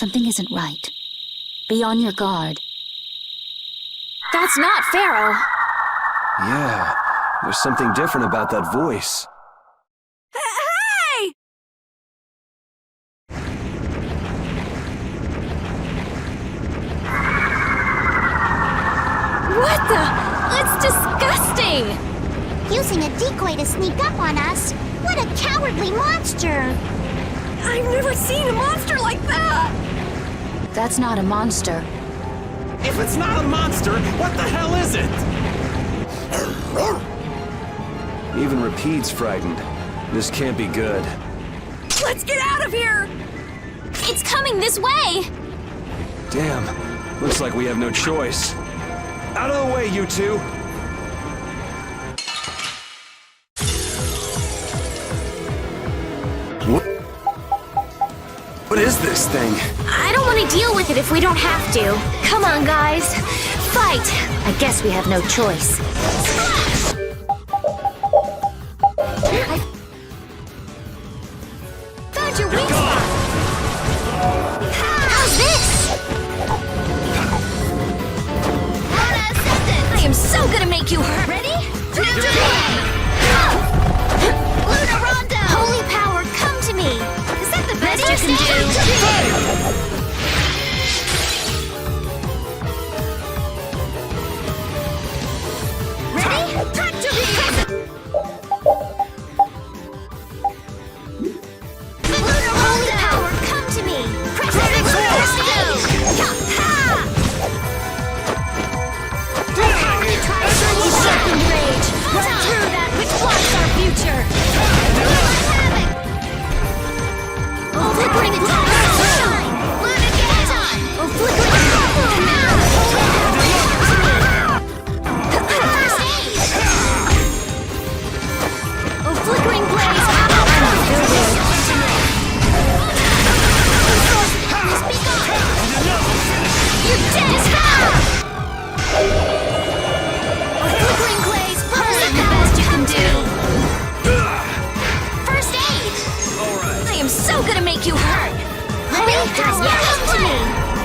Something isn't right. Be on your guard. That's not Pharaoh. Yeah, there's something different about that voice. Hey! What the? It's disgusting! Using a decoy to sneak up on us? What a cowardly monster! I've never seen a monster like that! That's not a monster. If it's not a monster, what the hell is it? Even Rapide's frightened. This can't be good. Let's get out of here! It's coming this way! Damn, looks like we have no choice. Out of the way, you two! What is this thing? I don't want to deal with it if we don't have to. Come on, guys. Fight! I guess we have no choice. Found your weak spot! How's this? I am so gonna make you hurt! Ready? Luna Rondo! Holy power, come to me! Is that the best you can do? Ready? Luna Holy power, come to me! Second rage! Run through that which blocks our future! Oh, flickering attack! Shine! Luna, get on! Oh, flickering First aid! Oh, flickering blaze! Speak on! You're dead! Flickering glaze, burn! The best you can do! First aid! I am so gonna make you hurt! Holy power, come to me!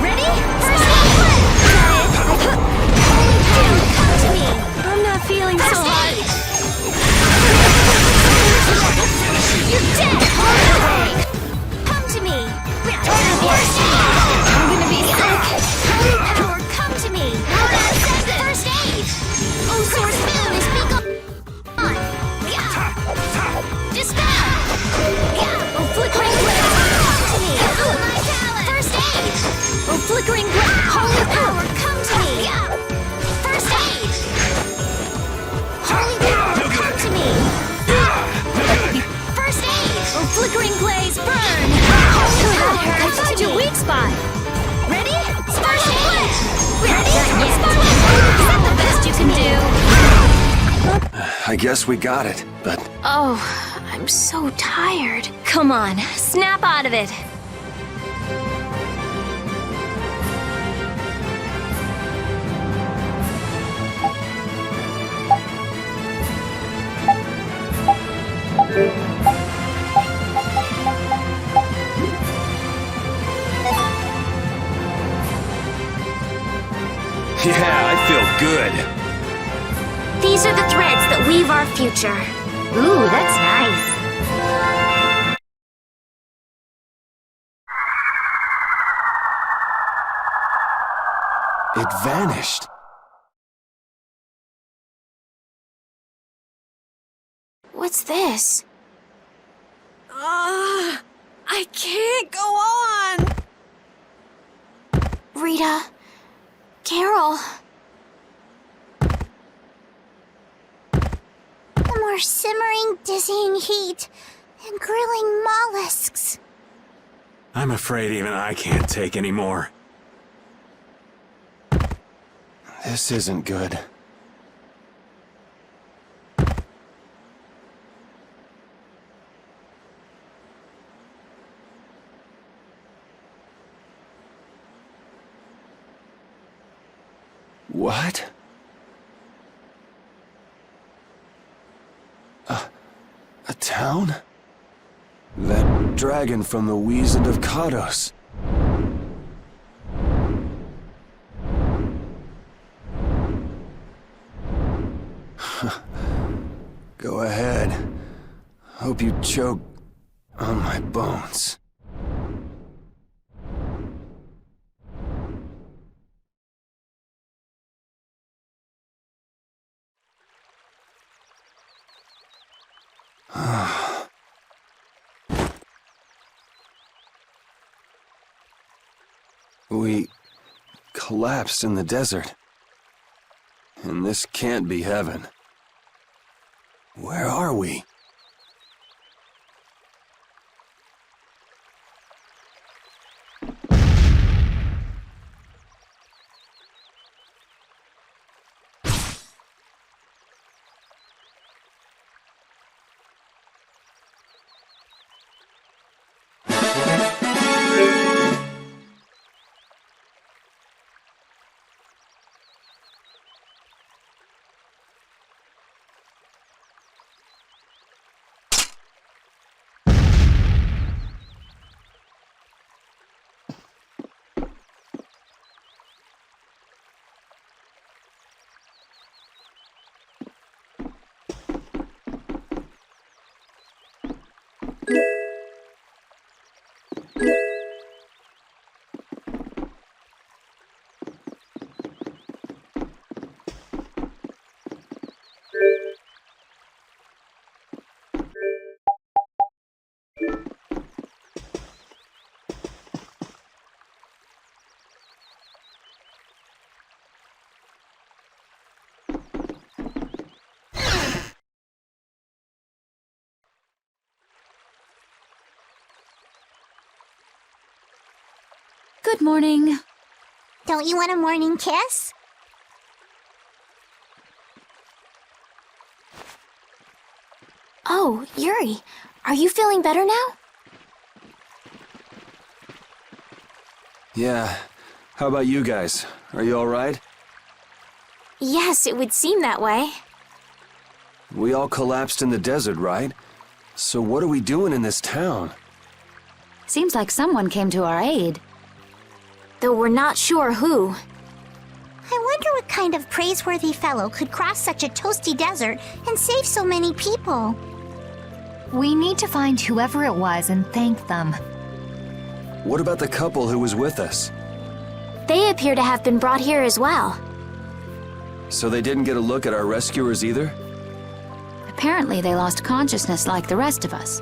Ready? First aid! Holy power, come to me! I'm not feeling so hot. You're dead! Come to me! First aid! I'm gonna be sick! Holy power, come to me! First aid! Oh, Source Moon, speak on! Dispel! Oh, flickering blaze, come to me! First aid! Oh, flickering blaze, holy power, come to me! First aid! Holy power, come to me! First aid! Oh, flickering blaze, burn! I found your weak spot! Ready? First aid! Ready? Is that the best you can do? I guess we got it, but... Oh, I'm so tired. Come on, snap out of it. Yeah, I feel good. These are the threads that weave our future. Ooh, that's nice. It vanished. What's this? I can't go on! Rita. Carol. The more simmering, dizzying heat and grilling mollusks. I'm afraid even I can't take any more. This isn't good. What? A town? That dragon from the Wizened of Kados. Go ahead. Hope you choke on my bones. We collapsed in the desert. And this can't be heaven. Where are we? Good morning. Don't you want a morning kiss? Oh, Yuri, are you feeling better now? Yeah. How about you guys? Are you alright? Yes, it would seem that way. We all collapsed in the desert, right? So what are we doing in this town? Seems like someone came to our aid. Though we're not sure who. I wonder what kind of praiseworthy fellow could cross such a toasty desert and save so many people. We need to find whoever it was and thank them. What about the couple who was with us? They appear to have been brought here as well. So they didn't get a look at our rescuers either? Apparently they lost consciousness like the rest of us.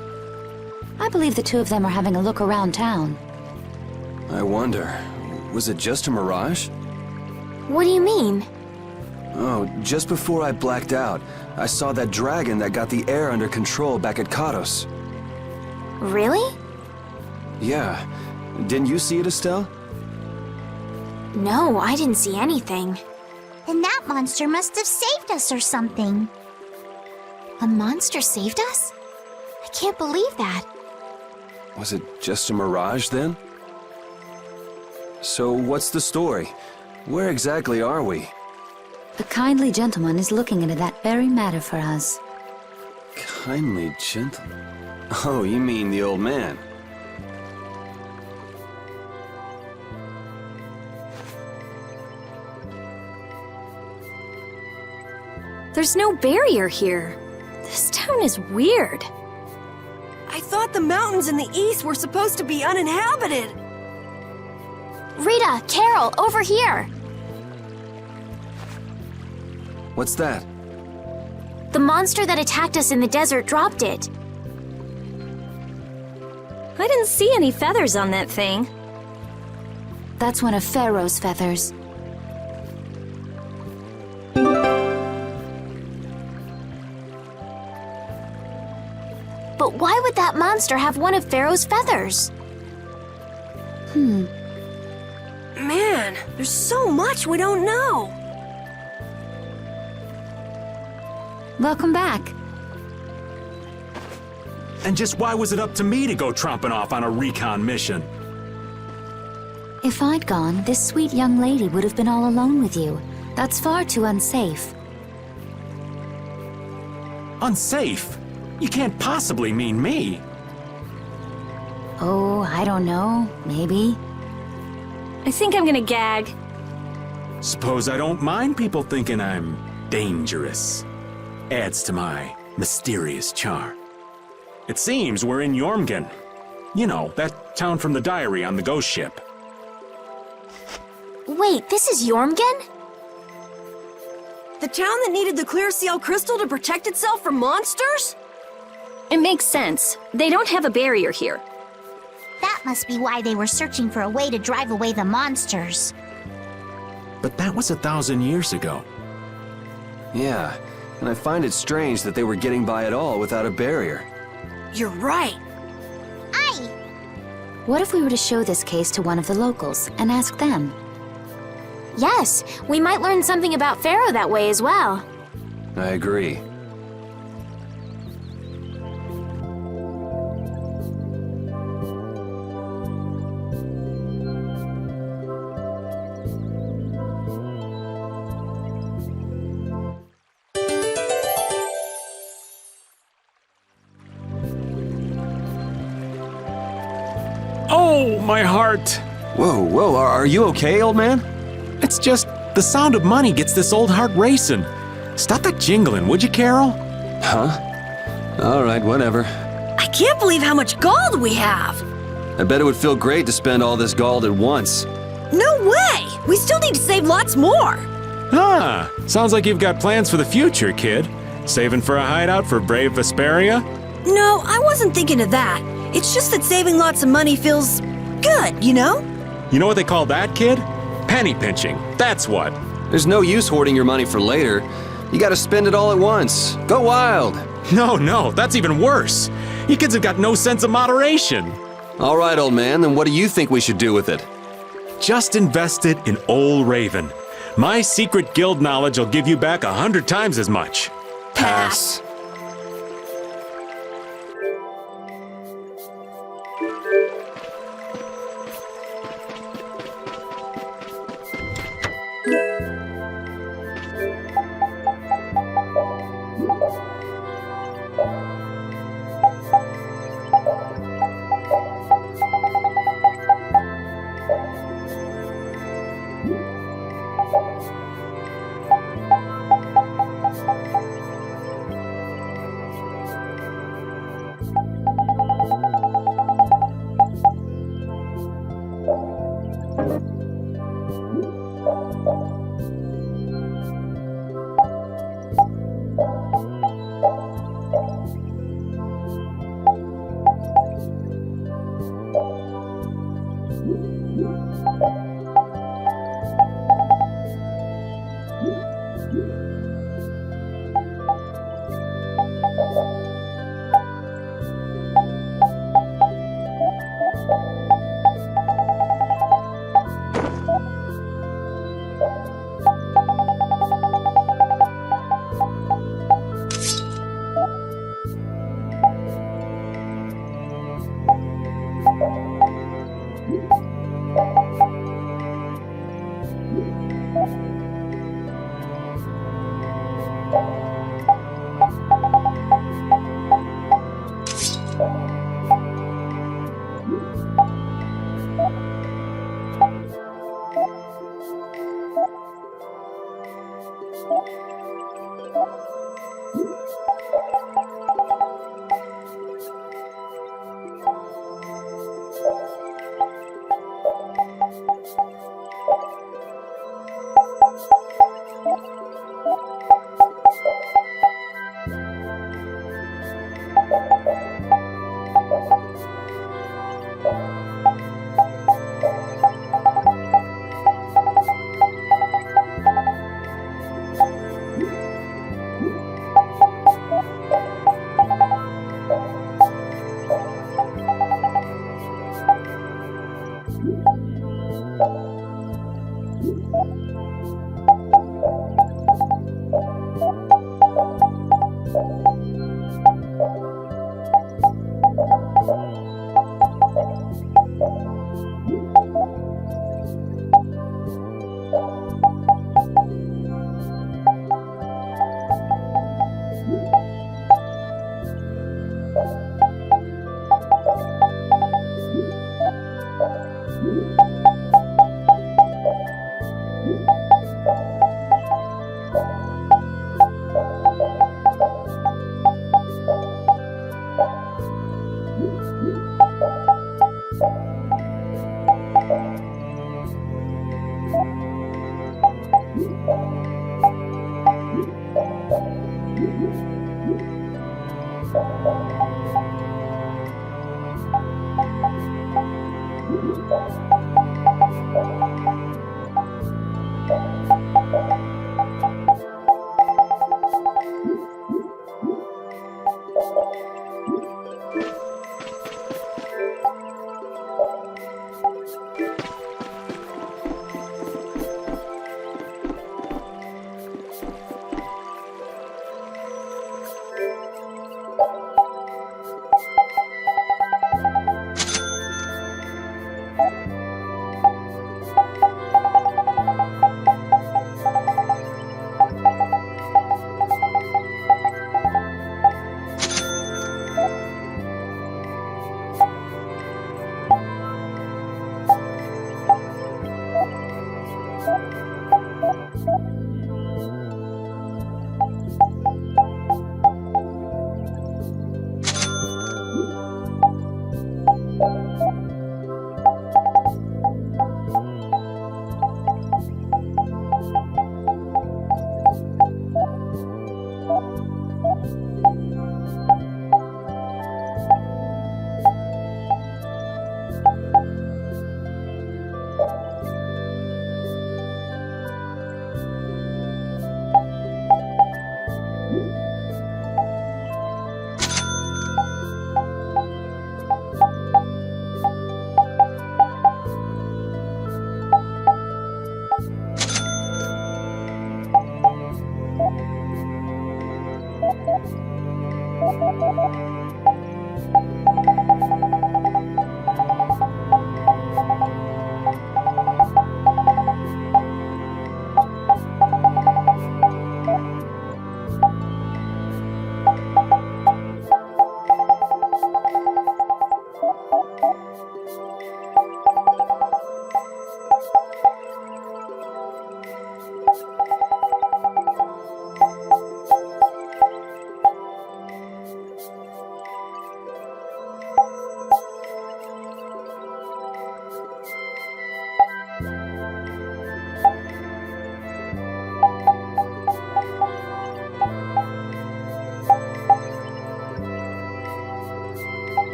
I believe the two of them are having a look around town. I wonder, was it just a mirage? What do you mean? Oh, just before I blacked out, I saw that dragon that got the air under control back at Katos. Really? Yeah. Didn't you see it, Estelle? No, I didn't see anything. Then that monster must have saved us or something. A monster saved us? I can't believe that. Was it just a mirage then? So what's the story? Where exactly are we? A kindly gentleman is looking into that very matter for us. Kindly gentleman? Oh, you mean the old man? There's no barrier here. This town is weird. I thought the mountains in the east were supposed to be uninhabited. Rita, Carol, over here! What's that? The monster that attacked us in the desert dropped it. I didn't see any feathers on that thing. That's one of Pharaoh's feathers. But why would that monster have one of Pharaoh's feathers? Man, there's so much we don't know. Welcome back. And just why was it up to me to go tromping off on a recon mission? If I'd gone, this sweet young lady would have been all alone with you. That's far too unsafe. Unsafe? You can't possibly mean me. Oh, I don't know. Maybe. I think I'm gonna gag. Suppose I don't mind people thinking I'm dangerous. Adds to my mysterious charm. It seems we're in Jormungand. You know, that town from the diary on the ghost ship. Wait, this is Jormungand? The town that needed the clear seal crystal to protect itself from monsters? It makes sense. They don't have a barrier here. That must be why they were searching for a way to drive away the monsters. But that was 1,000 years ago. Yeah, and I find it strange that they were getting by at all without a barrier. You're right. Aye! What if we were to show this case to one of the locals and ask them? Yes, we might learn something about Pharaoh that way as well. I agree. Oh, my heart! Whoa, are you okay, old man? It's just the sound of money gets this old heart racing. Stop that jingling, would you, Carol? Huh? All right, whatever. I can't believe how much gold we have. I bet it would feel great to spend all this gold at once. No way! We still need to save lots more. Ah, sounds like you've got plans for the future, kid. Saving for a hideout for brave Vesperia? No, I wasn't thinking of that. It's just that saving lots of money feels good, you know? You know what they call that, kid? Penny pinching. That's what. There's no use hoarding your money for later. You gotta spend it all at once. Go wild. No, that's even worse. You kids have got no sense of moderation. All right, old man, then what do you think we should do with it? Just invest it in Old Raven. My secret guild knowledge will give you back 100 times as much. Pass.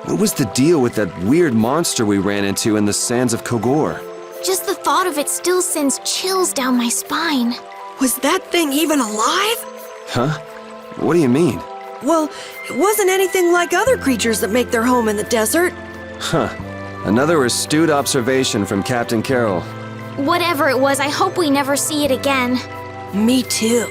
What was the deal with that weird monster we ran into in the sands of Kogor? Just the thought of it still sends chills down my spine. Was that thing even alive? Huh? What do you mean? Well, it wasn't anything like other creatures that make their home in the desert. Huh. Another astute observation from Captain Carroll. Whatever it was, I hope we never see it again. Me too.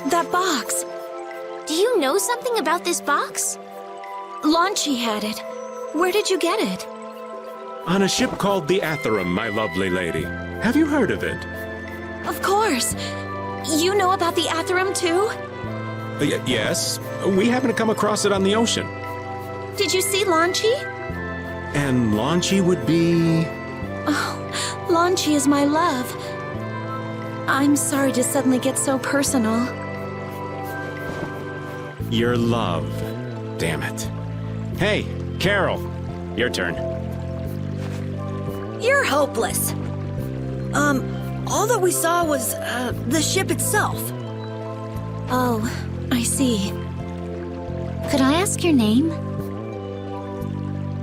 That box. Do you know something about this box? Launchy had it. Where did you get it? On a ship called the Atherum, my lovely lady. Have you heard of it? Of course. You know about the Atherum too? Yes. We happened to come across it on the ocean. Did you see Launchy? And Launchy would be... Oh, Launchy is my love. I'm sorry to suddenly get so personal. Your love. Damn it. Hey, Carol. Your turn. You're hopeless. All that we saw was, the ship itself. Oh, I see. Could I ask your name?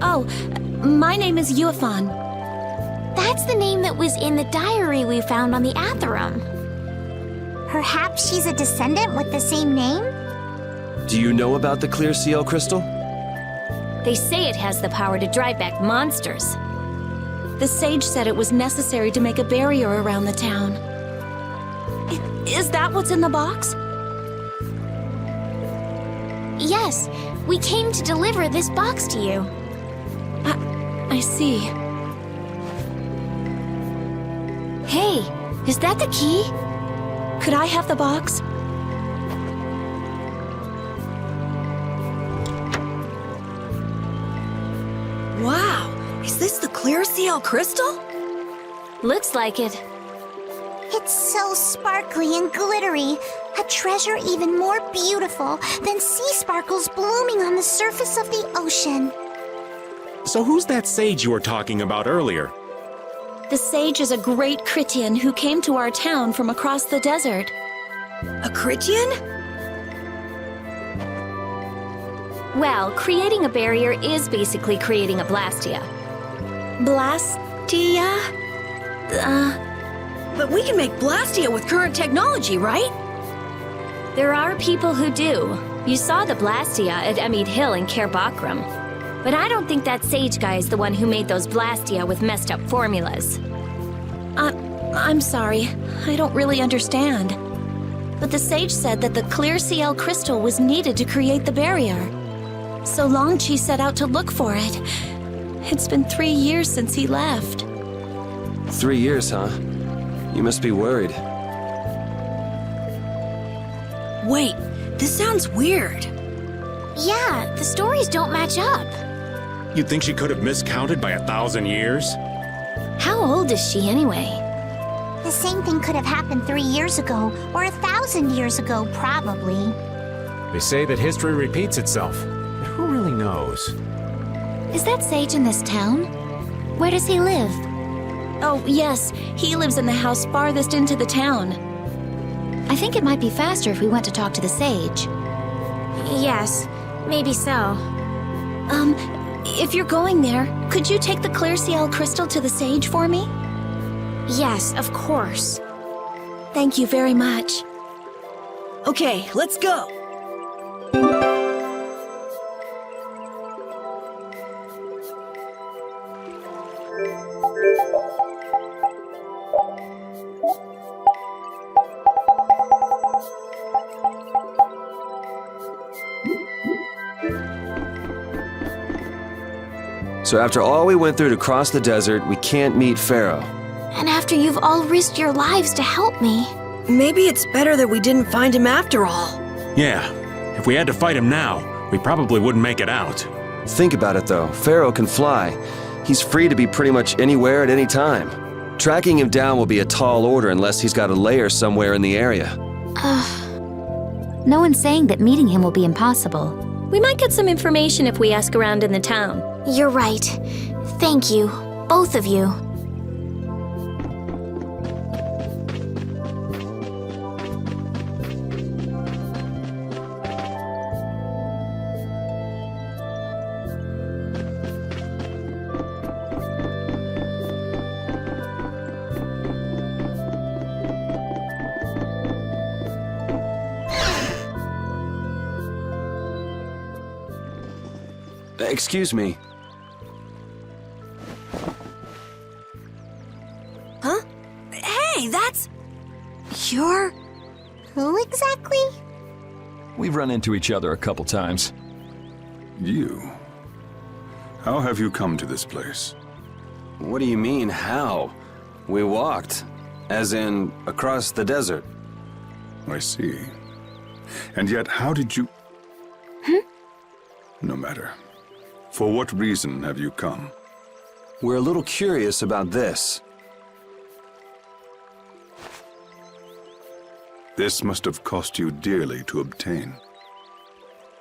Oh, my name is Yuafan. That's the name that was in the diary we found on the Atherum. Perhaps she's a descendant with the same name? Do you know about the clear seal crystal? They say it has the power to drive back monsters. The sage said it was necessary to make a barrier around the town. Is that what's in the box? Yes, we came to deliver this box to you. I see. Hey, is that the key? Could I have the box? Wow, is this the clear seal crystal? Looks like it. It's so sparkly and glittery. A treasure even more beautiful than sea sparkles blooming on the surface of the ocean. So who's that sage you were talking about earlier? The sage is a great Critian who came to our town from across the desert. A Critian? Well, creating a barrier is basically creating a Blastia. Blastia? But we can make Blastia with current technology, right? There are people who do. You saw the Blastia at Emmede Hill in Cair Bakram. But I don't think that sage guy is the one who made those Blastia with messed up formulas. I'm sorry. I don't really understand. But the sage said that the clear CL crystal was needed to create the barrier. So Longchi set out to look for it. It's been 3 years since he left. 3 years, huh? You must be worried. Wait, this sounds weird. Yeah, the stories don't match up. You'd think she could have miscounted by 1,000 years? How old is she anyway? The same thing could have happened 3 years ago, or 1,000 years ago, probably. They say that history repeats itself. But who really knows? Is that sage in this town? Where does he live? Oh, yes. He lives in the house farthest into the town. I think it might be faster if we went to talk to the sage. Yes, maybe so. If you're going there, could you take the clear CL crystal to the sage for me? Yes, of course. Thank you very much. Okay, let's go. So after all we went through to cross the desert, we can't meet Pharaoh. And after you've all risked your lives to help me. Maybe it's better that we didn't find him after all. Yeah, if we had to fight him now, we probably wouldn't make it out. Think about it though, Pharaoh can fly. He's free to be pretty much anywhere at any time. Tracking him down will be a tall order unless he's got a lair somewhere in the area. No one's saying that meeting him will be impossible. We might get some information if we ask around in the town. You're right. Thank you, both of you. Excuse me. Huh? Hey, that's... You're... Who exactly? We've run into each other a couple times. You? How have you come to this place? What do you mean, how? We walked. As in, across the desert. I see. And yet, how did you... No matter. For what reason have you come? We're a little curious about this. This must have cost you dearly to obtain.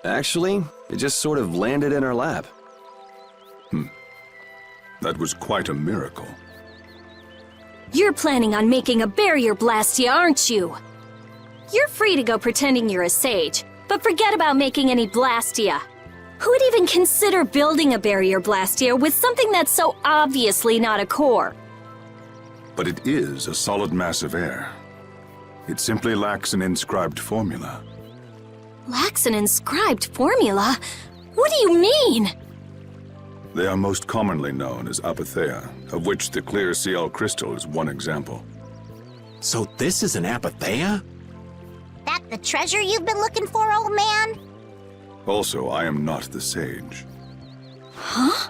Actually, it just sort of landed in our lap. That was quite a miracle. You're planning on making a barrier Blastia, aren't you? You're free to go pretending you're a sage, but forget about making any Blastia. Who would even consider building a barrier Blastia with something that's so obviously not a core? But it is a solid mass of air. It simply lacks an inscribed formula. Lacks an inscribed formula? What do you mean? They are most commonly known as apatheia, of which the clear CL crystal is one example. So this is an apatheia? That the treasure you've been looking for, old man? Also, I am not the sage. Huh?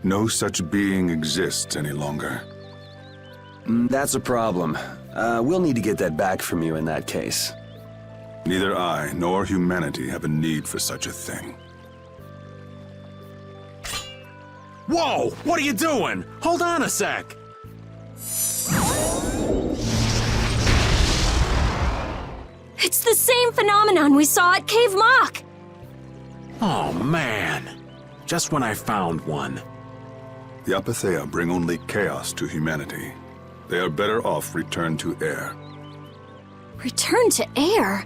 No such being exists any longer. That's a problem. We'll need to get that back from you in that case. Neither I nor humanity have a need for such a thing. Whoa! What are you doing? Hold on a sec! It's the same phenomenon we saw at Cave Mock! Oh, man. Just when I found one. The Apatheia bring only chaos to humanity. They are better off returned to air. Return to air?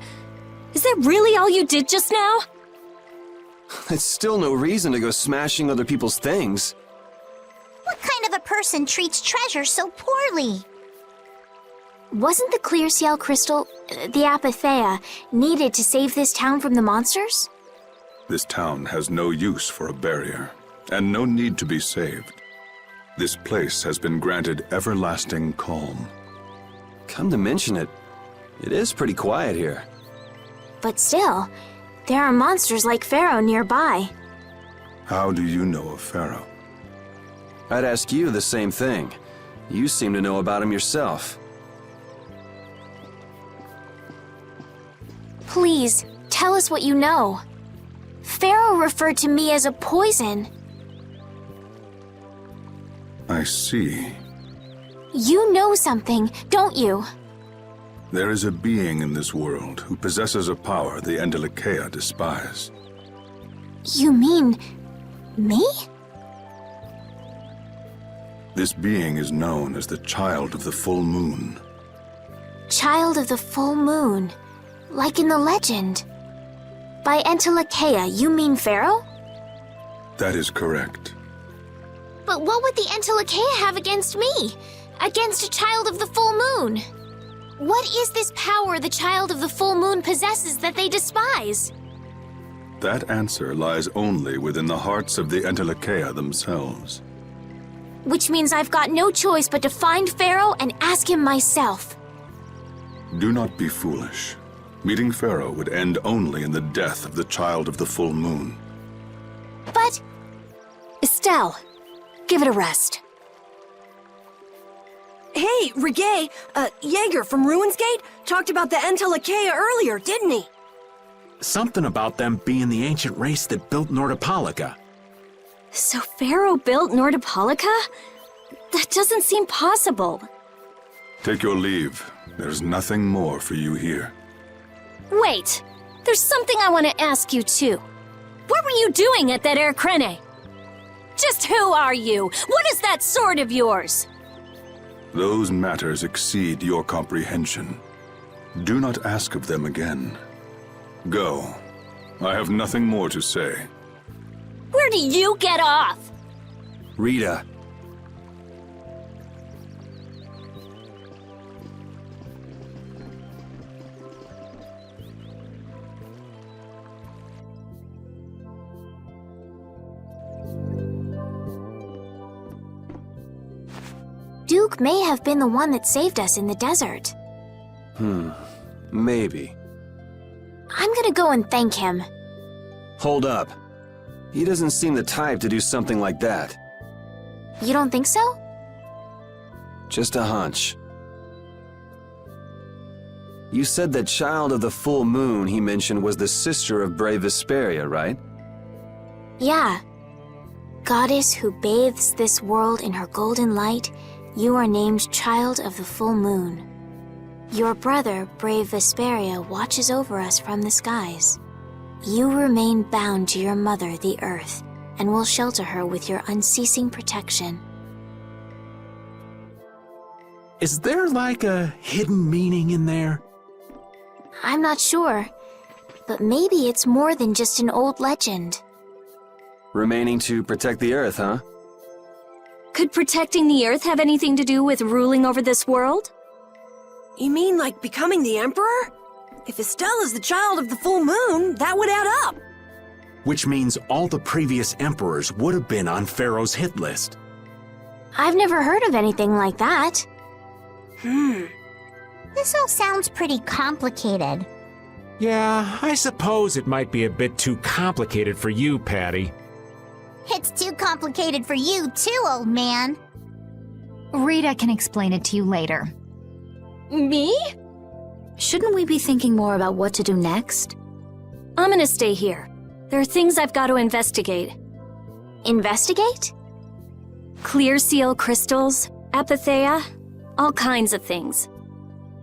Is that really all you did just now? It's still no reason to go smashing other people's things. What kind of a person treats treasure so poorly? Wasn't the clear ciel crystal, the Apatheia, needed to save this town from the monsters? This town has no use for a barrier, and no need to be saved. This place has been granted everlasting calm. Come to mention it, it is pretty quiet here. But still, there are monsters like Pharaoh nearby. How do you know of Pharaoh? I'd ask you the same thing. You seem to know about him yourself. Please, tell us what you know. Pharaoh referred to me as a poison. I see. You know something, don't you? There is a being in this world who possesses a power the Endelikeia despise. You mean... me? This being is known as the Child of the Full Moon. Child of the Full Moon, like in the legend. By Endelikeia, you mean Pharaoh? That is correct. But what would the Endelikeia have against me? Against a Child of the Full Moon? What is this power the Child of the Full Moon possesses that they despise? That answer lies only within the hearts of the Endelikeia themselves. Which means I've got no choice but to find Pharaoh and ask him myself. Do not be foolish. Meeting Pharaoh would end only in the death of the Child of the Full Moon. But... Estelle, give it a rest. Hey, Reggae, Jaeger from Ruins Gate talked about the Endelikeia earlier, didn't he? Something about them being the ancient race that built Nordopolica. So Pharaoh built Nordopolica? That doesn't seem possible. Take your leave. There's nothing more for you here. Wait, there's something I want to ask you too. What were you doing at that Air Krene? Just who are you? What is that sword of yours? Those matters exceed your comprehension. Do not ask of them again. Go. I have nothing more to say. Where do you get off? Rita. Duke may have been the one that saved us in the desert. Maybe. I'm gonna go and thank him. Hold up. He doesn't seem the type to do something like that. You don't think so? Just a hunch. You said that Child of the Full Moon he mentioned was the sister of brave Vesperia, right? Yeah. Goddess who bathes this world in her golden light, you are named Child of the Full Moon. Your brother, brave Vesperia, watches over us from the skies. You remain bound to your mother, the Earth, and will shelter her with your unceasing protection. Is there like a hidden meaning in there? I'm not sure, but maybe it's more than just an old legend. Remaining to protect the Earth, huh? Could protecting the Earth have anything to do with ruling over this world? You mean like becoming the Emperor? If Estelle is the Child of the Full Moon, that would add up. Which means all the previous emperors would have been on Pharaoh's hit list. I've never heard of anything like that. This all sounds pretty complicated. Yeah, I suppose it might be a bit too complicated for you, Patty. It's too complicated for you too, old man. Rita can explain it to you later. Me? Shouldn't we be thinking more about what to do next? I'm gonna stay here. There are things I've got to investigate. Investigate? Clear seal crystals, apatheia, all kinds of things.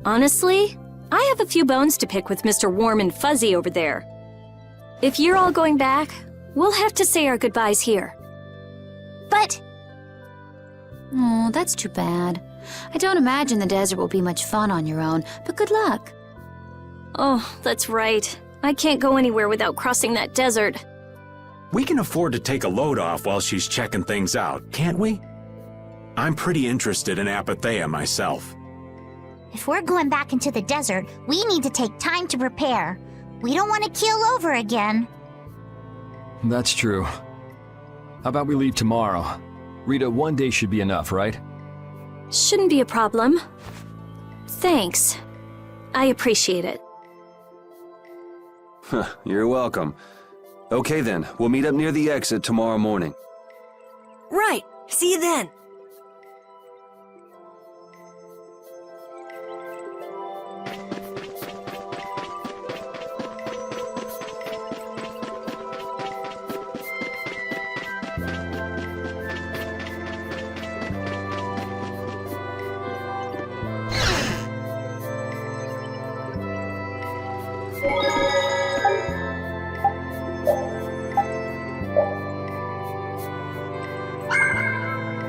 Honestly, I have a few bones to pick with Mr. Warm and Fuzzy over there. If you're all going back, we'll have to say our goodbyes here. But Oh, that's too bad. I don't imagine the desert will be much fun on your own, but good luck. Oh, that's right. I can't go anywhere without crossing that desert. We can afford to take a load off while she's checking things out, can't we? I'm pretty interested in apatheia myself. if we're going back into the desert, we need to take time to prepare. We don't want to keel over again. That's true. How about we leave tomorrow? Rita, one day should be enough, right? Shouldn't be a problem. Thanks. I appreciate it. You're welcome. Okay then, we'll meet up near the exit tomorrow morning. Right. See you then.